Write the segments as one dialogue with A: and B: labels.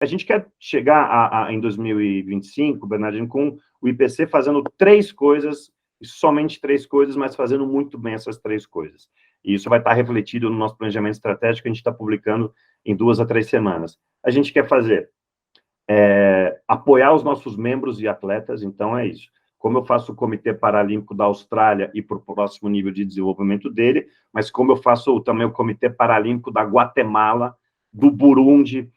A: A gente quer chegar em 2025, Bernardino, com o IPC fazendo 3 coisas, somente 3 coisas, mas fazendo muito bem essas 3 coisas. E isso vai estar refletido no nosso planejamento estratégico que a gente está publicando em 2 a 3 semanas. A gente quer fazer apoiar os nossos membros e atletas, então é isso. Como eu faço o Comitê Paralímpico da Austrália e para o próximo nível de desenvolvimento dele, mas como eu faço também o Comitê Paralímpico da Guatemala, do Burundi,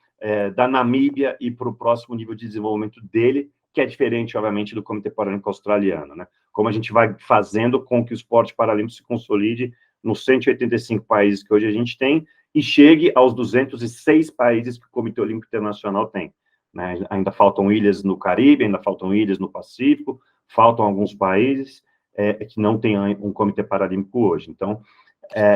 A: da Namíbia e para o próximo nível de desenvolvimento dele, que é diferente, obviamente, do Comitê Paralímpico Australiano, né? Como a gente vai fazendo com que o esporte paralímpico se consolide nos 185 países que hoje a gente tem e chegue aos 206 países que o Comitê Olímpico Internacional tem. Né? Ainda faltam ilhas no Caribe, ainda faltam ilhas no Pacífico, faltam alguns países que não têm um Comitê Paralímpico hoje. Então,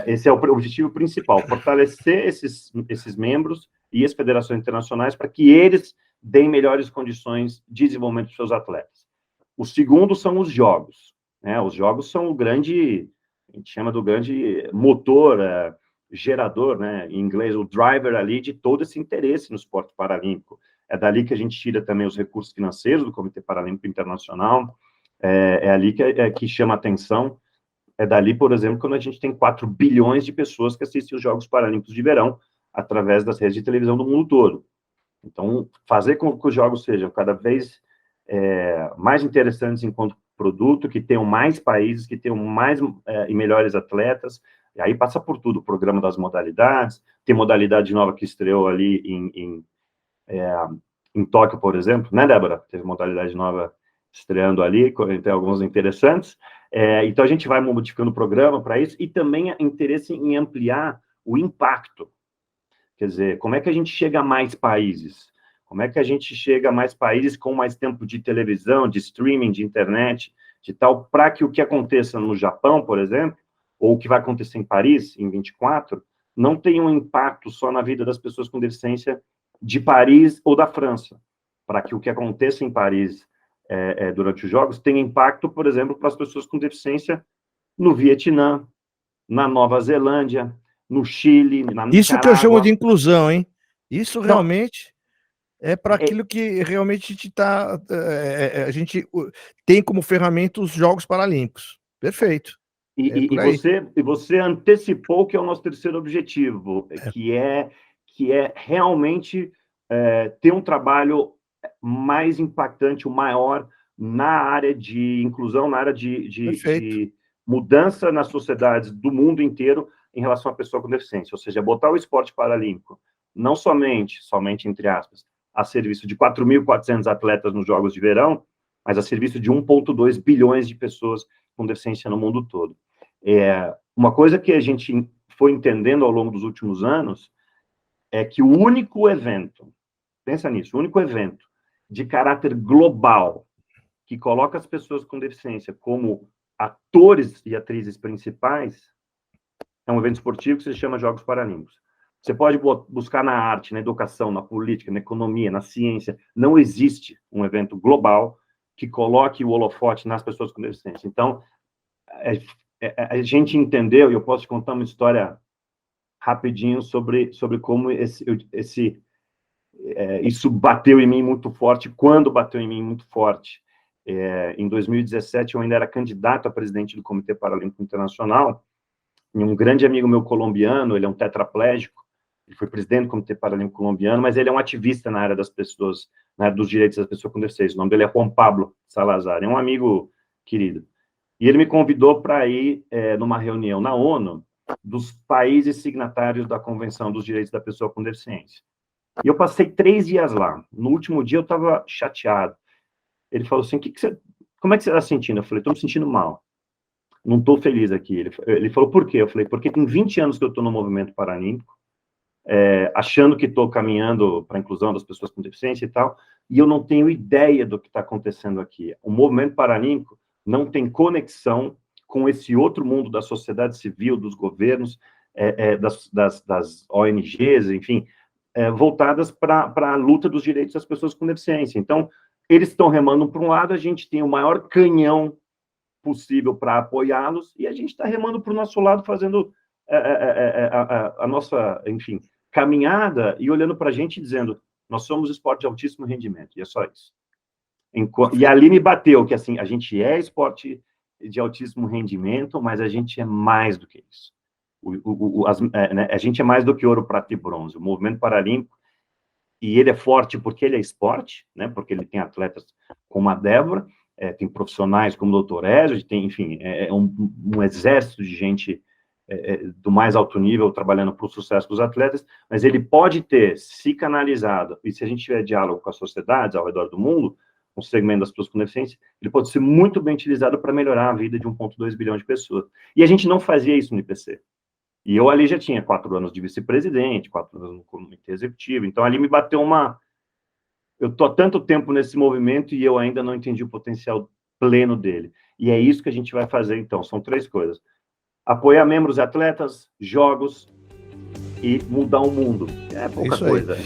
A: esse é o objetivo principal, fortalecer esses membros e as federações internacionais para que eles deem melhores condições de desenvolvimento dos seus atletas. O segundo são os jogos. Né? Os jogos são o grande, a gente chama do grande motor, gerador, né? Em inglês, o driver ali de todo esse interesse no esporte paralímpico. É dali que a gente tira também os recursos financeiros do Comitê Paralímpico Internacional, ali que chama atenção. É dali, por exemplo, quando a gente tem 4 bilhões de pessoas que assistem os Jogos Paralímpicos de Verão através das redes de televisão do mundo todo. Então, fazer com que os jogos sejam cada vez mais interessantes enquanto produto, que tenham mais países, que tenham mais e melhores atletas, e aí passa por tudo, o programa das modalidades, tem modalidade nova que estreou ali em Tóquio, por exemplo, né, Débora? Teve modalidade nova estreando ali, tem alguns interessantes. Então, a gente vai modificando o programa para isso, e também interesse em ampliar o impacto. Quer dizer, como é que a gente chega a mais países? Como é que a gente chega a mais países com mais tempo de televisão, de streaming, de internet, de tal, para que o que aconteça no Japão, por exemplo, ou o que vai acontecer em Paris, em 24, não tenha um impacto só na vida das pessoas com deficiência de Paris ou da França, para que o que aconteça em Paris durante os Jogos tenha impacto, por exemplo, para as pessoas com deficiência no Vietnã, na Nova Zelândia, no Chile, na Nicarágua.
B: Isso que eu chamo de inclusão, hein? Isso realmente é para aquilo que realmente a gente tem como ferramenta os Jogos Paralímpicos. Perfeito.
A: E você antecipou que é o nosso terceiro objetivo, que é realmente ter um trabalho mais impactante, o maior, na área de inclusão, na área de mudança nas sociedades do mundo inteiro em relação à pessoa com deficiência, ou seja, botar o esporte paralímpico, não somente entre aspas, a serviço de 4.400 atletas nos Jogos de Verão, mas a serviço de 1,2 bilhões de pessoas com deficiência no mundo todo. Uma coisa que a gente foi entendendo ao longo dos últimos anos é que o único evento, pensa nisso, o único evento de caráter global que coloca as pessoas com deficiência como atores e atrizes principais é um evento esportivo que se chama Jogos Paralímpicos. Você pode buscar na arte, na educação, na política, na economia, na ciência. Não existe um evento global que coloque o holofote nas pessoas com deficiência. Então, a gente entendeu, e eu posso te contar uma história rapidinho sobre como isso bateu em mim muito forte, quando bateu em mim muito forte. Em 2017, eu ainda era candidato a presidente do Comitê Paralímpico Internacional, e um grande amigo meu colombiano, ele é um tetraplégico, ele foi presidente do Comitê Paralímpico Colombiano, mas ele é um ativista na área das pessoas, na área dos direitos das pessoas com deficiência. O nome dele é Juan Pablo Salazar, é um amigo querido. E ele me convidou para ir numa reunião na ONU dos países signatários da Convenção dos Direitos da Pessoa com Deficiência. E eu passei 3 dias lá. No último dia eu estava chateado. Ele falou assim, como é que você está sentindo? Eu falei, estou me sentindo mal. Não estou feliz aqui. Ele falou, por quê? Eu falei, porque tem 20 anos que eu estou no movimento paralímpico, achando que estou caminhando para a inclusão das pessoas com deficiência e tal, e eu não tenho ideia do que está acontecendo aqui. O movimento paralímpico não tem conexão com esse outro mundo da sociedade civil, dos governos, das ONGs, enfim, voltadas para a luta dos direitos das pessoas com deficiência. Então, eles estão remando para um lado, a gente tem o maior canhão possível para apoiá-los, e a gente está remando para o nosso lado, fazendo a nossa, enfim, caminhada, e olhando para a gente e dizendo, nós somos esporte de altíssimo rendimento, e é só isso. E ali me bateu que, assim, a gente é esporte de altíssimo rendimento, mas a gente é mais do que isso. Né, a gente é mais do que ouro, prata e bronze. O movimento paralímpico, e ele é forte porque ele é esporte, né, porque ele tem atletas como a Débora, tem profissionais como o Dr. Ezio, tem, enfim, um exército de gente do mais alto nível trabalhando para o sucesso dos atletas, mas ele pode ter se canalizado, e se a gente tiver diálogo com as sociedades ao redor do mundo, um segmento das pessoas com deficiência, ele pode ser muito bem utilizado para melhorar a vida de 1,2 bilhão de pessoas. E a gente não fazia isso no IPC. E eu ali já tinha 4 anos de vice-presidente, 4 anos no comitê executivo, então ali me bateu eu estou há tanto tempo nesse movimento e eu ainda não entendi o potencial pleno dele. E é isso que a gente vai fazer, então. São 3 coisas. Apoiar membros e atletas, jogos e mudar o mundo. É pouca coisa.